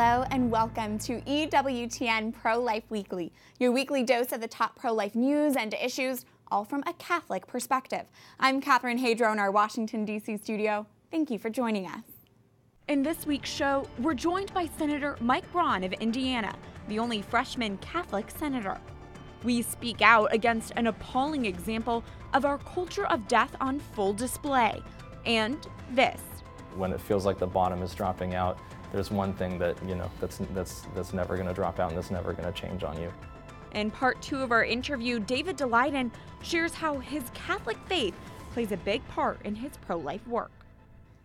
Hello and welcome to EWTN Pro-Life Weekly, your weekly dose of the top pro-life news and issues, all from a Catholic perspective. I'm Catherine Hadro in our Washington, D.C. studio. Thank you for joining us. In this week's show, we're joined by Senator Mike Braun of Indiana, the only freshman Catholic senator. We speak out against an appalling example of our culture of death on full display. And this. When it feels like the bottom is dropping out, there's one thing that, that's never going to drop out and that's never going to change on you. In part 2 of our interview, David Daleiden shares how his Catholic faith plays a big part in his pro-life work.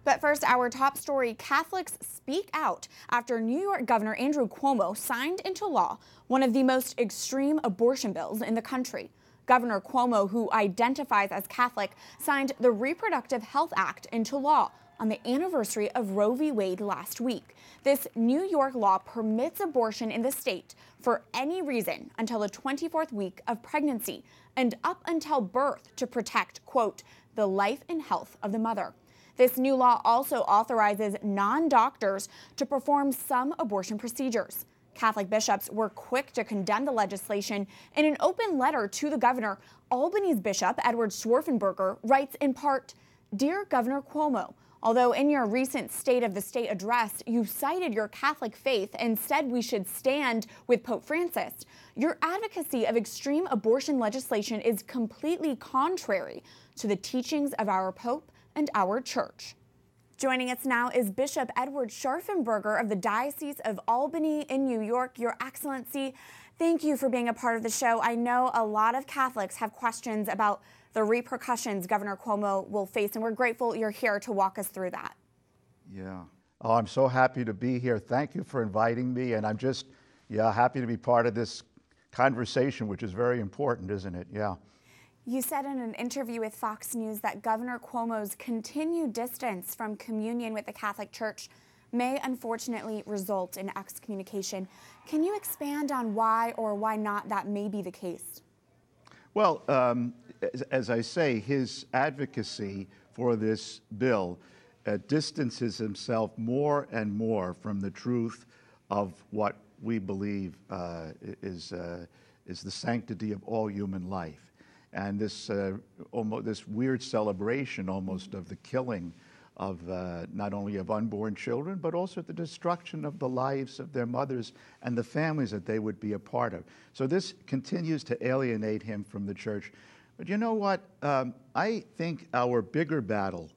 But first, our top story, Catholics speak out after New York Governor Andrew Cuomo signed into law one of the most extreme abortion bills in the country. Governor Cuomo, who identifies as Catholic, signed the Reproductive Health Act into law on the anniversary of Roe v. Wade last week. This New York law permits abortion in the state for any reason until the 24th week of pregnancy and up until birth to protect, quote, the life and health of the mother. This new law also authorizes non-doctors to perform some abortion procedures. Catholic bishops were quick to condemn the legislation. In an open letter to the governor, Albany's Bishop Edward Scharfenberger writes in part, "Dear Governor Cuomo, although in your recent State of the State address, you cited your Catholic faith and said we should stand with Pope Francis, your advocacy of extreme abortion legislation is completely contrary to the teachings of our Pope and our Church." Joining us now is Bishop Edward Scharfenberger of the Diocese of Albany in New York. Your Excellency, thank you for being a part of the show. I know a lot of Catholics have questions about the repercussions Governor Cuomo will face, and we're grateful you're here to walk us through that. Yeah. Oh, I'm so happy to be here. Thank you for inviting me, and I'm just, happy to be part of this conversation, which is very important, isn't it? Yeah. You said in an interview with Fox News that Governor Cuomo's continued distance from communion with the Catholic Church may unfortunately result in excommunication. Can you expand on why or why not that may be the case? Well, as I say, his advocacy for this bill distances himself more and more from the truth of what we believe is the sanctity of all human life. And this weird celebration almost of the killing of not only of unborn children, but also the destruction of the lives of their mothers and the families that they would be a part of. So this continues to alienate him from the church. But you know what? I think our bigger battle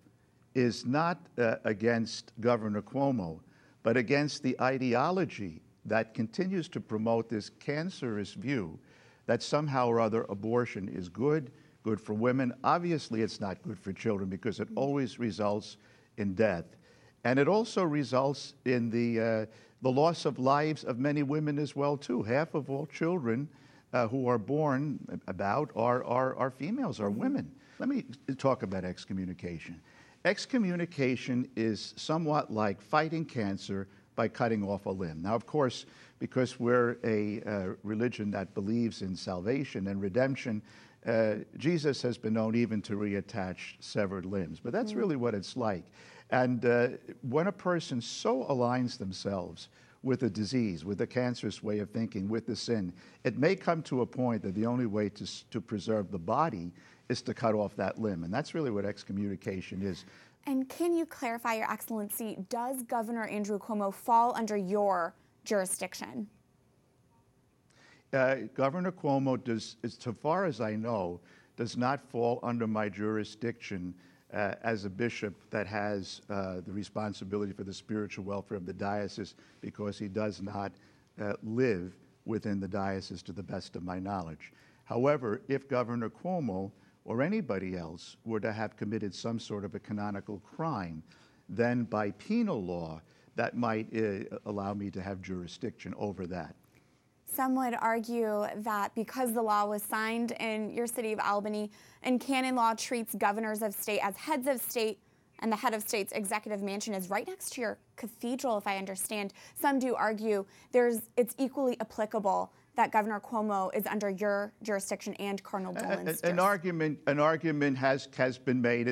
is not against Governor Cuomo, but against the ideology that continues to promote this cancerous view that somehow or other abortion is good for women. Obviously, it's not good for children because it always results in death. And it also results in the loss of lives of many women as well, too. Half of all children who are born are females, are women. Let me talk about excommunication. Excommunication is somewhat like fighting cancer by cutting off a limb. Now, of course, because we're a religion that believes in salvation and redemption, Jesus has been known even to reattach severed limbs. But that's really what it's like. And when a person so aligns themselves with a disease, with a cancerous way of thinking, with the sin, it may come to a point that the only way to preserve the body is to cut off that limb. And that's really what excommunication is. And can you clarify, Your Excellency, does Governor Andrew Cuomo fall under your jurisdiction? Governor Cuomo does, so far as I know, does not fall under my jurisdiction as a bishop that has the responsibility for the spiritual welfare of the diocese, because he does not live within the diocese to the best of my knowledge. However, if Governor Cuomo or anybody else were to have committed some sort of a canonical crime, then by penal law, that might allow me to have jurisdiction over that. Some would argue that because the law was signed in your city of Albany and canon law treats governors of state as heads of state and the head of state's executive mansion is right next to your cathedral, if I understand, some do argue it's equally applicable that Governor Cuomo is under your jurisdiction and Cardinal Dolan's An argument has been made.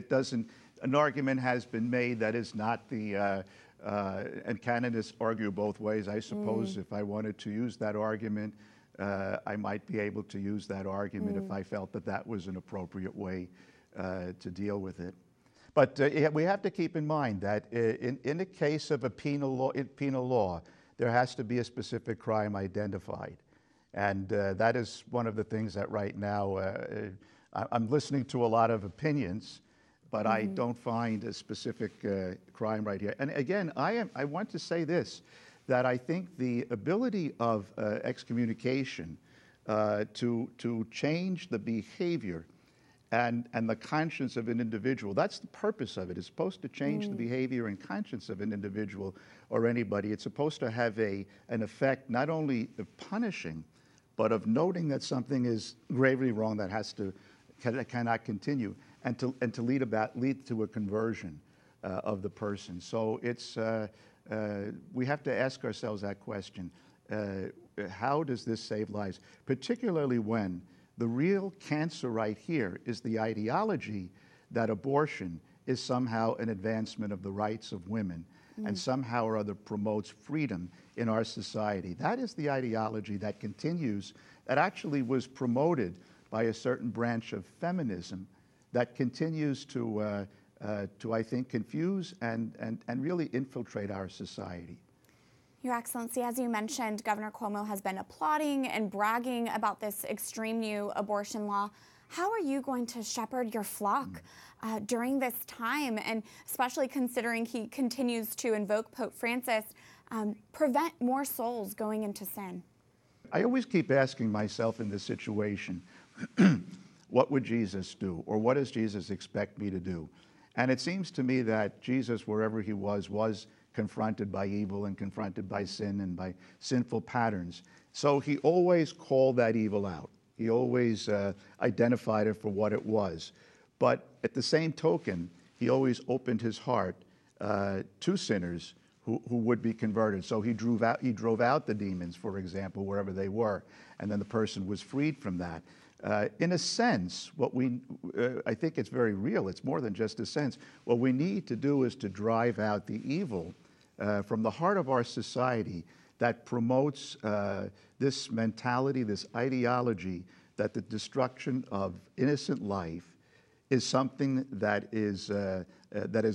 An argument has been made that is not the And canonists argue both ways. I suppose if I wanted to use that argument, I might be able to use that argument if I felt that that was an appropriate way to deal with it. But we have to keep in mind that in the case of a penal law, there has to be a specific crime identified. And that is one of the things that right now, I'm listening to a lot of opinions, but I don't find a specific crime right here. And again, I want to say this, that I think the ability of excommunication to change the behavior and the conscience of an individual, that's the purpose of it. It's supposed to change the behavior and conscience of an individual or anybody. It's supposed to have an effect not only of punishing, but of noting that something is gravely wrong that cannot continue, and to lead to a conversion of the person. So it's we have to ask ourselves that question: how does this save lives? Particularly when the real cancer right here is the ideology that abortion is somehow an advancement of the rights of women and somehow or other promotes freedom in our society. That is the ideology that continues, that actually was promoted by a certain branch of feminism that continues to I think, confuse and really infiltrate our society. Your Excellency, as you mentioned, Governor Cuomo has been applauding and bragging about this extreme new abortion law. How are you going to shepherd your flock during this time, and especially considering he continues to invoke Pope Francis, prevent more souls going into sin? I always keep asking myself in this situation, what would Jesus do, or what does Jesus expect me to do? And it seems to me that Jesus, wherever he was confronted by evil and confronted by sin and by sinful patterns. So he always called that evil out. He always identified it for what it was. But at the same token, he always opened his heart to sinners who would be converted. So he drove out the demons, for example, wherever they were, and then the person was freed from that. In a sense, I think it's very real. It's more than just a sense. What we need to do is to drive out the evil from the heart of our society that promotes this mentality, this ideology that the destruction of innocent life is something that is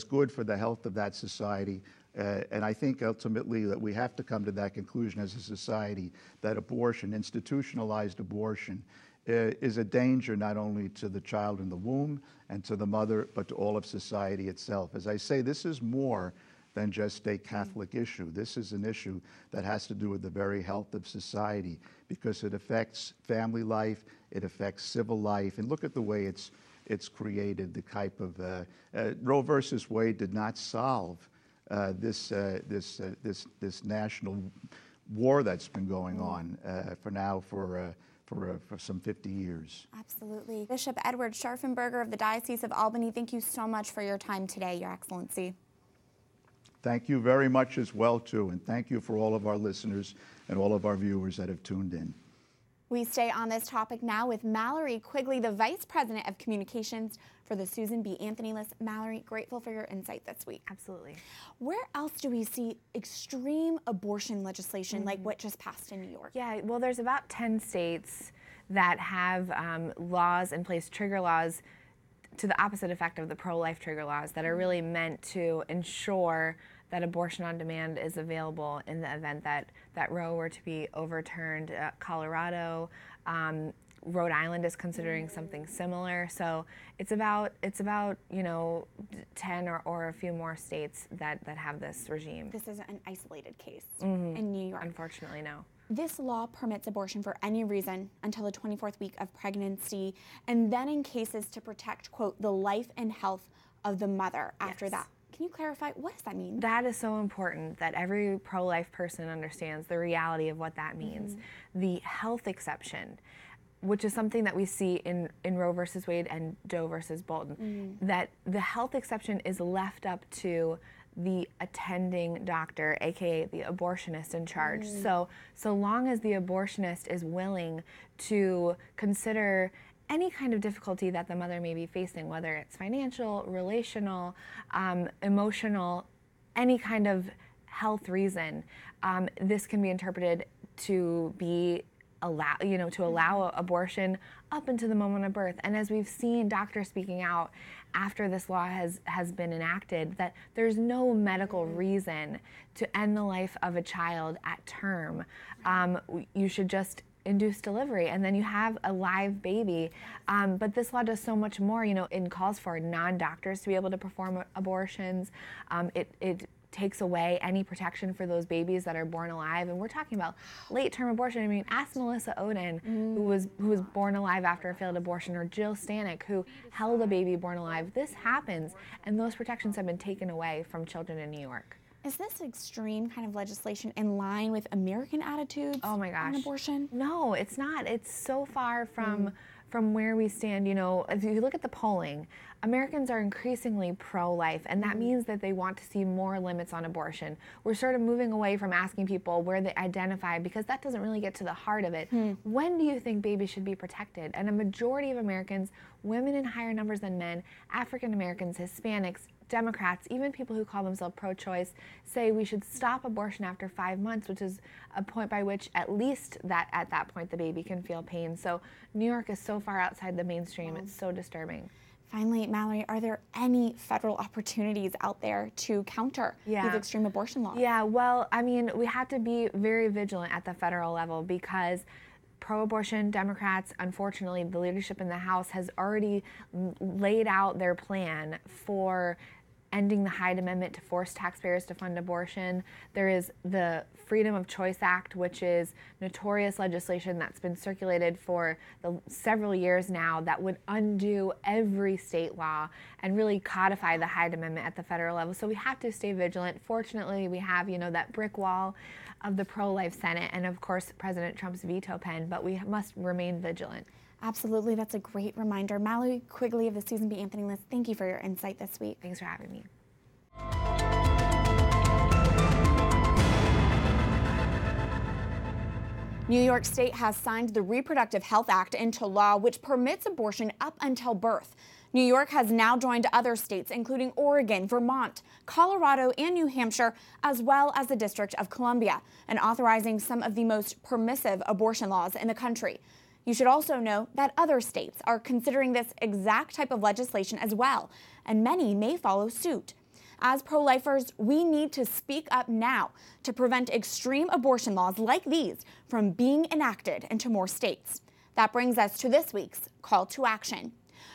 good for the health of that society. And I think ultimately that we have to come to that conclusion as a society that abortion, institutionalized abortion, is a danger not only to the child in the womb and to the mother, but to all of society itself. As I say, this is more than just a Catholic issue. This is an issue that has to do with the very health of society, because it affects family life, it affects civil life, and look at the way it's created. The type of Roe versus Wade did not solve this national war that's been going on for some 50 years. Absolutely. Bishop Edward Scharfenberger of the Diocese of Albany, thank you so much for your time today, Your Excellency. Thank you very much as well, too, and thank you for all of our listeners and all of our viewers that have tuned in. We stay on this topic now with Mallory Quigley, the Vice President of Communications for the Susan B. Anthony List. Mallory, grateful for your insight this week. Absolutely. Where else do we see extreme abortion legislation like what just passed in New York? Yeah, well, there's about 10 states that have laws in place, trigger laws, to the opposite effect of the pro-life trigger laws that are really meant to ensure that abortion on demand is available in the event that Roe were to be overturned. Colorado, Rhode Island is considering something similar. So it's about 10 or a few more states that have this regime. This isn't an isolated case in New York. Unfortunately, no. This law permits abortion for any reason until the 24th week of pregnancy, and then in cases to protect, quote, the life and health of the mother after that. Can you clarify, what does that mean? That is so important that every pro-life person understands the reality of what that means. The health exception, which is something that we see in Roe versus Wade and Doe versus Bolton, that the health exception is left up to the attending doctor, aka the abortionist in charge. So long as the abortionist is willing to consider any kind of difficulty that the mother may be facing, whether it's financial, relational, emotional, any kind of health reason, this can be interpreted to be allow abortion up until the moment of birth. And as we've seen doctors speaking out after this law has been enacted, that there's no medical reason to end the life of a child at term. You should just induce delivery, and then you have a live baby. But this law does so much more. It calls for non-doctors to be able to perform abortions. It takes away any protection for those babies that are born alive, and we're talking about late-term abortion. I mean, ask Melissa Oden, who was born alive after a failed abortion, or Jill Stanek, who held a baby born alive. This happens, and those protections have been taken away from children in New York. Is this extreme kind of legislation in line with American attitudes on abortion? No, it's not. It's so far from where we stand. If you look at the polling, Americans are increasingly pro-life, and that means that they want to see more limits on abortion. We're sort of moving away from asking people where they identify, because that doesn't really get to the heart of it. When do you think babies should be protected? And a majority of Americans, women in higher numbers than men, African Americans, Hispanics, Democrats, even people who call themselves pro-choice, say we should stop abortion after 5 months, which is a point by which at least at that point the baby can feel pain. So New York is so far outside the mainstream, it's so disturbing. Finally, Mallory, are there any federal opportunities out there to counter these extreme abortion laws? Yeah, well, I mean, we have to be very vigilant at the federal level, because pro-abortion Democrats, unfortunately, the leadership in the House has already laid out their plan for ending the Hyde Amendment to force taxpayers to fund abortion. There is the Freedom of Choice Act, which is notorious legislation that's been circulated for several years now, that would undo every state law and really codify the Hyde Amendment at the federal level. So we have to stay vigilant. Fortunately, we have, that brick wall of the pro-life Senate and, of course, President Trump's veto pen, but we must remain vigilant. Absolutely. That's a great reminder. Mallory Quigley of the Susan B. Anthony List, thank you for your insight this week. Thanks for having me. New York State has signed the Reproductive Health Act into law, which permits abortion up until birth. New York has now joined other states, including Oregon, Vermont, Colorado, and New Hampshire, as well as the District of Columbia, and authorizing some of the most permissive abortion laws in the country. You should also know that other states are considering this exact type of legislation as well, and many may follow suit. As pro-lifers, we need to speak up now to prevent extreme abortion laws like these from being enacted into more states. That brings us to this week's call to action.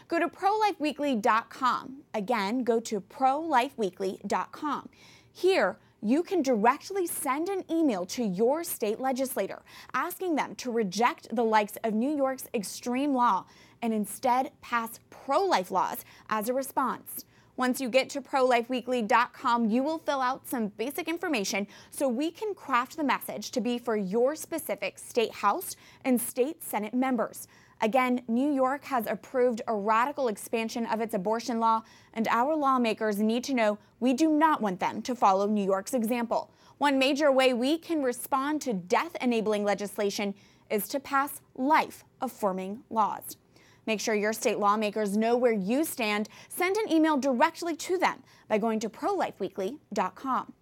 Go to prolifeweekly.com. Again, go to prolifeweekly.com. Here, you can directly send an email to your state legislator asking them to reject the likes of New York's extreme law and instead pass pro-life laws as a response. Once you get to prolifeweekly.com, you will fill out some basic information so we can craft the message to be for your specific state House and state Senate members. Again, New York has approved a radical expansion of its abortion law, and our lawmakers need to know we do not want them to follow New York's example. One major way we can respond to death-enabling legislation is to pass life-affirming laws. Make sure your state lawmakers know where you stand. Send an email directly to them by going to prolifeweekly.com.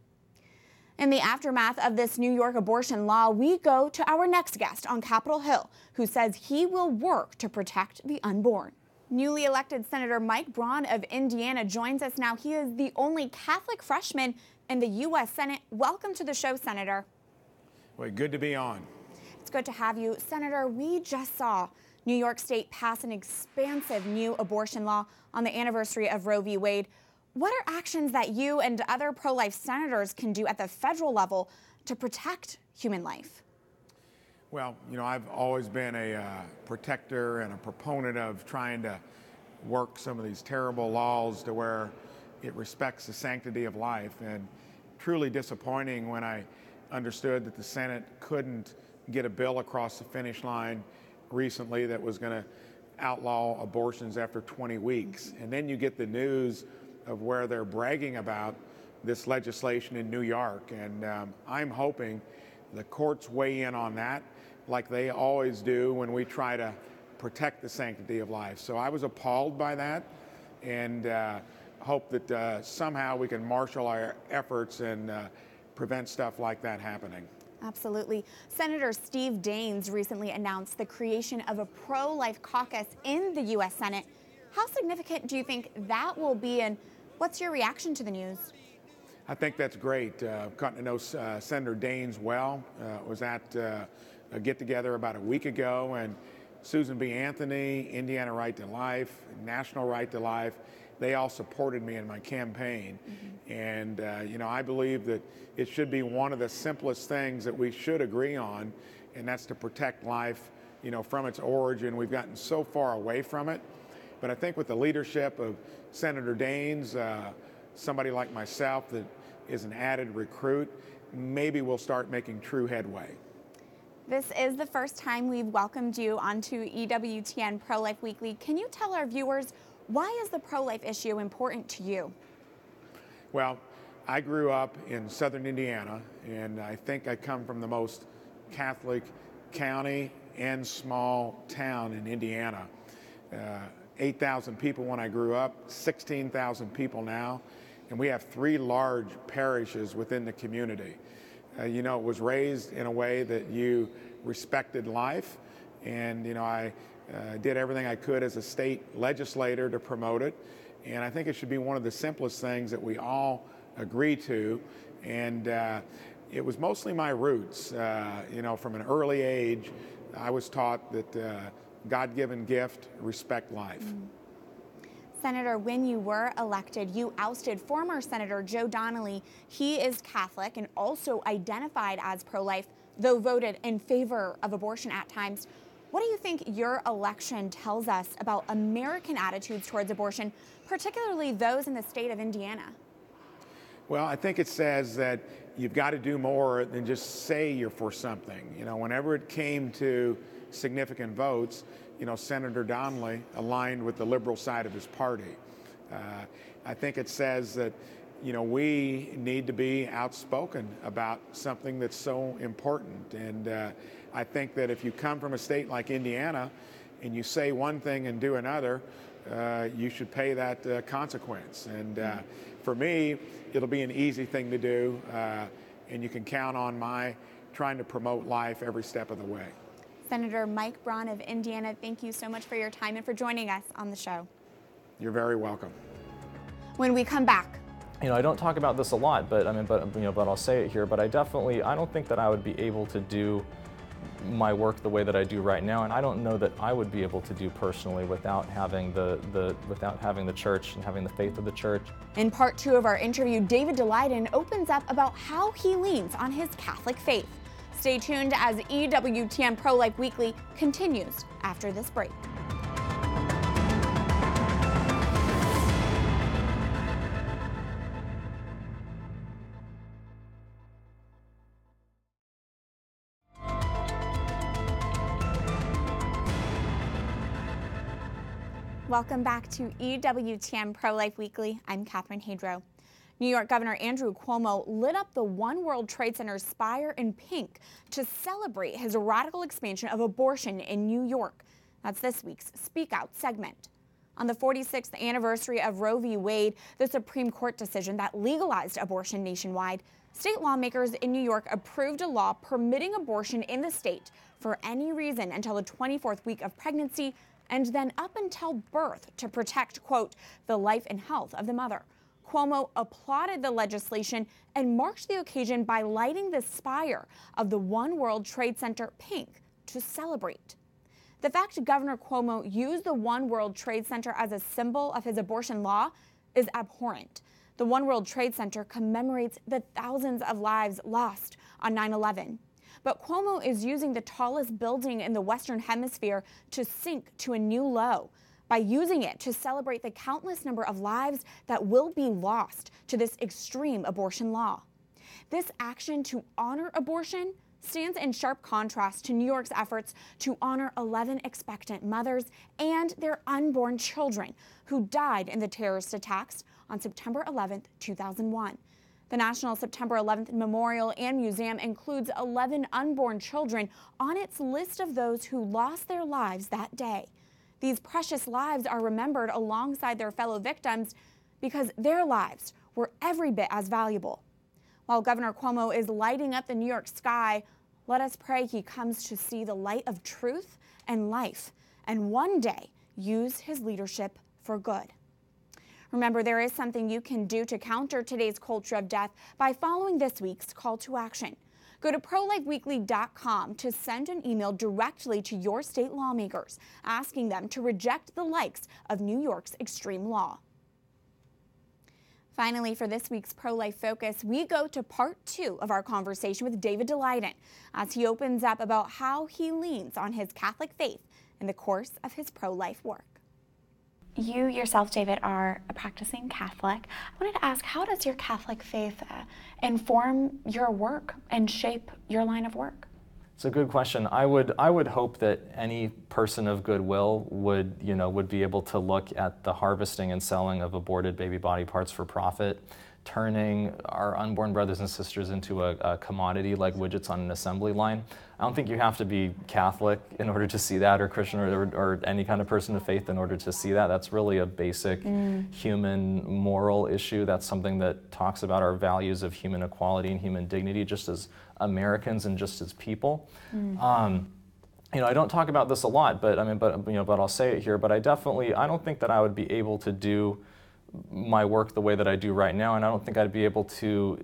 In the aftermath of this New York abortion law, we go to our next guest on Capitol Hill, who says he will work to protect the unborn. Newly elected Senator Mike Braun of Indiana joins us now. He is the only Catholic freshman in the U.S. Senate. Welcome to the show, Senator. Well, good to be on. It's good to have you. Senator, we just saw New York State pass an expansive new abortion law on the anniversary of Roe v. Wade. What are actions that you and other pro-life senators can do at the federal level to protect human life? Well, I've always been a protector and a proponent of trying to work some of these terrible laws to where it respects the sanctity of life. And truly disappointing when I understood that the Senate couldn't get a bill across the finish line recently that was going to outlaw abortions after 20 weeks. And then you get the news of where they're bragging about this legislation in New York. And I'm hoping the courts weigh in on that like they always do when we try to protect the sanctity of life. So I was appalled by that. And hope that somehow we can marshal our efforts and prevent stuff like that happening. Absolutely. Senator Steve Daines recently announced the creation of a pro-life caucus in the U.S. Senate. How significant do you think that will be, and what's your reaction to the news? I think that's great. Gotten to know Senator Daines well. Was at a get-together about a week ago, and Susan B. Anthony, Indiana Right to Life, National Right to Life, they all supported me in my campaign. And, you know, I believe that it should be one of the simplest things that we should agree on, and that's to protect life, you know, from its origin. We've gotten so far away from it. But I think with the leadership of Senator Daines, somebody like myself that is an added recruit, maybe we'll start making true headway. This is the first time we've welcomed you onto EWTN Pro-Life Weekly. Can you tell our viewers, why is the pro-life issue important to you? Well, I grew up in southern Indiana, and I think I come from the most Catholic county and small town in Indiana. 8,000 people when I grew up, 16,000 people now, and we have 3 large parishes within the community. You know, it was raised in a way that you respected life, and, you know, I did everything I could as a state legislator to promote it, and I think it should be one of the simplest things that we all agree to, and it was mostly my roots. You know, from an early age, I was taught that God-given gift, respect life. Senator, when you were elected, you ousted former Senator Joe Donnelly. He is Catholic and also identified as pro-life, though voted in favor of abortion at times. What do you think your election tells us about American attitudes towards abortion, particularly those in the state of Indiana? Well, I think it says that you've got to do more than just say you're for something. You know, whenever it came to significant votes, you know, Senator Donnelly aligned with the liberal side of his party. I think it says that, you know, we need to be outspoken about something that's so important. And I think that if you come from a state like Indiana and you say one thing and do another, you should pay that consequence. And for me, it'll be an easy thing to do, and you can count on my trying to promote life every step of the way. Senator Mike Braun of Indiana, thank you so much for your time and for joining us on the show. You're very welcome. When we come back, You know, I don't talk about this a lot, but but I'll say it here. But I don't think that I would be able to do my work the way that I do right now, and I don't know that I would be able to do personally without having the church and having the faith of the church. in part 2 of our interview, David Daleiden opens up about how he leans on his Catholic faith. Stay tuned as EWTN Pro-Life Weekly continues after this break. Welcome back to EWTN Pro-Life Weekly. I'm Catherine Hadro. New York Governor Andrew Cuomo lit up the One World Trade Center Spire in pink to celebrate his radical expansion of abortion in New York. That's this week's Speak Out segment. On the 46th anniversary of Roe v. Wade, the Supreme Court decision that legalized abortion nationwide, state lawmakers in New York approved a law permitting abortion in the state for any reason until the 24th week of pregnancy and then up until birth to protect, quote, the life and health of the mother. Cuomo applauded the legislation and marked the occasion by lighting the spire of the One World Trade Center pink to celebrate. The fact Governor Cuomo used the One World Trade Center as a symbol of his abortion law is abhorrent. The One World Trade Center commemorates the thousands of lives lost on 9/11. But Cuomo is using the tallest building in the Western Hemisphere to sink to a new low by using it to celebrate the countless number of lives that will be lost to this extreme abortion law. This action to honor abortion stands in sharp contrast to New York's efforts to honor 11 expectant mothers and their unborn children who died in the terrorist attacks on September 11, 2001. The National September 11th Memorial and Museum includes 11 unborn children on its list of those who lost their lives that day. These precious lives are remembered alongside their fellow victims because their lives were every bit as valuable. While Governor Cuomo is lighting up the New York sky, let us pray he comes to see the light of truth and life, and one day use his leadership for good. Remember, there is something you can do to counter today's culture of death by following this week's call to action. Go to prolifeweekly.com to send an email directly to your state lawmakers, asking them to reject the likes of New York's extreme law. Finally, for this week's Pro-Life Focus, we go to part 2 of our conversation with David Daleiden as he opens up about how he leans on his Catholic faith in the course of his pro-life work. You yourself, David, are a practicing Catholic. I wanted to ask, how does your Catholic faith inform your work and shape your line of work? It's a good question. I would hope that any person of goodwill would be able to look at the harvesting and selling of aborted baby body parts for profit, turning our unborn brothers and sisters into a commodity like widgets on an assembly line. I don't think you have to be Catholic in order to see that, or Christian, or any kind of person of faith in order to see that. That's really a basic human moral issue. That's something that talks about our values of human equality and human dignity, just as Americans and just as people. I don't talk about this a lot, but I'll say it here. But I don't think that I would be able to do my work the way that I do right now, and I don't think I'd be able to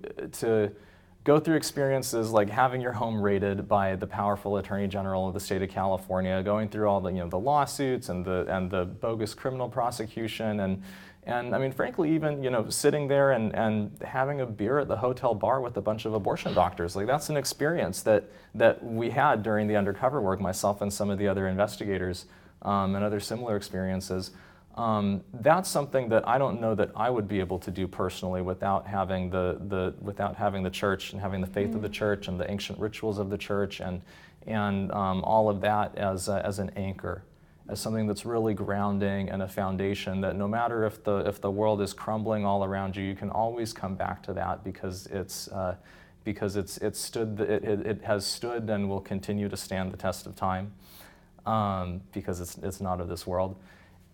go through experiences like having your home raided by the powerful Attorney General of the state of California, going through all the the lawsuits and the bogus criminal prosecution, and frankly, even sitting there and having a beer at the hotel bar with a bunch of abortion doctors. Like, that's an experience that we had during the undercover work, myself and some of the other investigators, and other similar experiences. That's something that I don't know that I would be able to do personally without having the church and having the faith of the church and the ancient rituals of the church and all of that as an anchor, as something that's really grounding and a foundation that no matter if the world is crumbling all around you, you can always come back to that because it has stood and will continue to stand the test of time, because it's not of this world.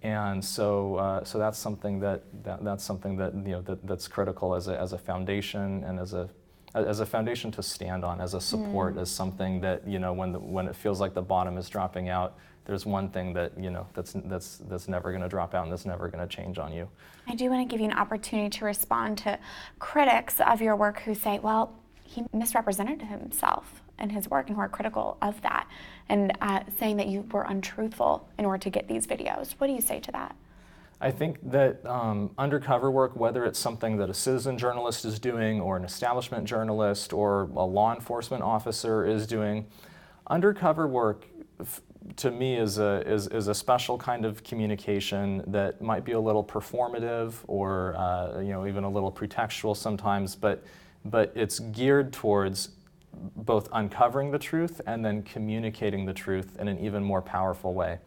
And so that's something that's critical as a foundation, and as a foundation to stand on, as a support, as something that when it feels like the bottom is dropping out, there's one thing that that's never going to drop out and that's never going to change on you. I do want to give you an opportunity to respond to critics of your work who say, well, he misrepresented himself and his work, and who are critical of that, and saying that you were untruthful in order to get these videos. What do you say to that? I think that undercover work, whether it's something that a citizen journalist is doing, or an establishment journalist, or a law enforcement officer is doing, undercover work to me is a special kind of communication that might be a little performative, or even a little pretextual sometimes, but it's geared towards both uncovering the truth and then communicating the truth in an even more powerful way,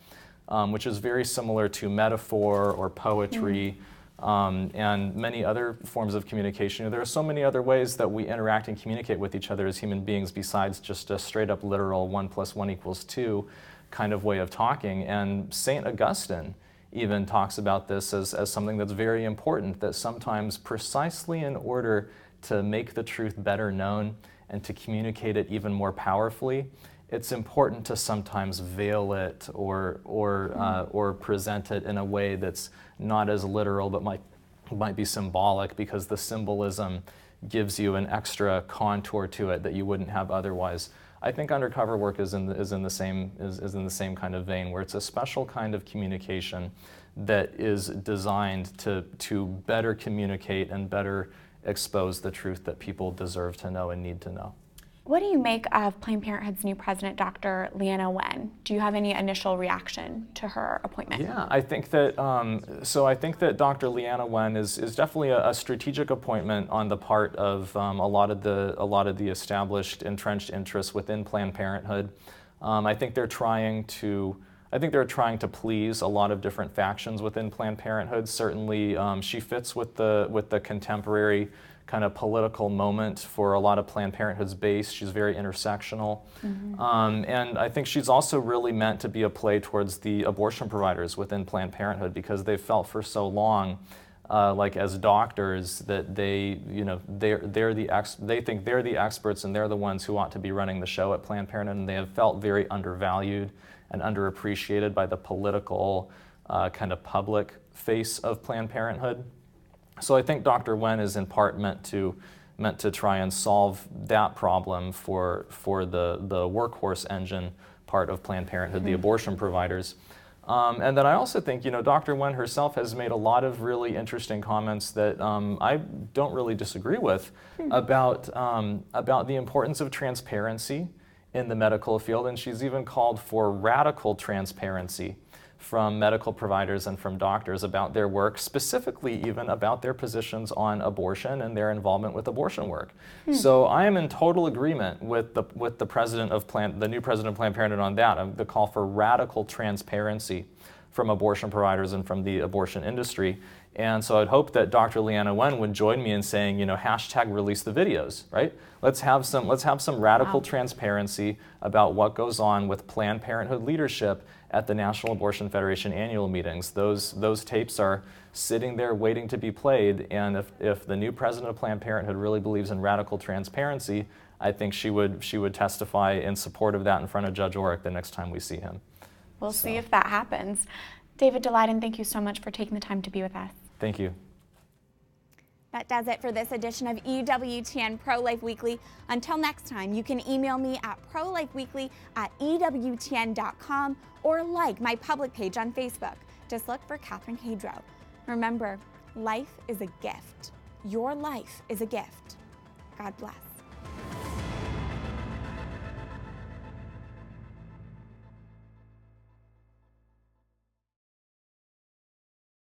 which is very similar to metaphor or poetry, and many other forms of communication. There are so many other ways that we interact and communicate with each other as human beings besides just a straight up literal 1 + 1 = 2 kind of way of talking. And St. Augustine even talks about this as something that's very important, that sometimes precisely in order to make the truth better known and to communicate it even more powerfully, it's important to sometimes veil it or present it in a way that's not as literal, but might be symbolic, because the symbolism gives you an extra contour to it that you wouldn't have otherwise. I think undercover work is in the same kind of vein, where it's a special kind of communication that is designed to better communicate and better expose the truth that people deserve to know and need to know. What do you make of Planned Parenthood's new president, Dr. Leana Wen? Do you have any initial reaction to her appointment? Yeah, I think that I think that Dr. Leana Wen is definitely a strategic appointment on the part of a lot of the established entrenched interests within Planned Parenthood. I think they're trying to please a lot of different factions within Planned Parenthood. Certainly, she fits with the contemporary kind of political moment for a lot of Planned Parenthood's base. She's very intersectional. And I think she's also really meant to be a play towards the abortion providers within Planned Parenthood, because they've felt for so long like as doctors, that they, you know, they think they're the experts and they're the ones who ought to be running the show at Planned Parenthood, and they have felt very undervalued and underappreciated by the political kind of public face of Planned Parenthood. So I think Dr. Wen is in part meant to try and solve that problem for the workhorse engine part of Planned Parenthood, the abortion providers. And then I also think, you know, Dr. Wen herself has made a lot of really interesting comments that I don't really disagree with about the importance of transparency in the medical field, and she's even called for radical transparency from medical providers and from doctors about their work, specifically even about their positions on abortion and their involvement with abortion work. So I am in total agreement with the president of the new president of Planned Parenthood on that, the call for radical transparency from abortion providers and from the abortion industry. And so I'd hope that Dr. Leanna Wen would join me in saying, you know, hashtag release the videos, right? Let's have some radical transparency about what goes on with Planned Parenthood leadership at the National Abortion Federation annual meetings. Those tapes are sitting there waiting to be played, and if the new president of Planned Parenthood really believes in radical transparency, I think she would testify in support of that in front of Judge Oreck the next time we see him. We'll see if that happens. David Daleiden, thank you so much for taking the time to be with us. Thank you. That does it for this edition of EWTN Pro-Life Weekly. Until next time, you can email me at prolifeweekly@ewtn.com or like my public page on Facebook. Just look for Catherine Hadro. Remember, life is a gift. Your life is a gift. God bless.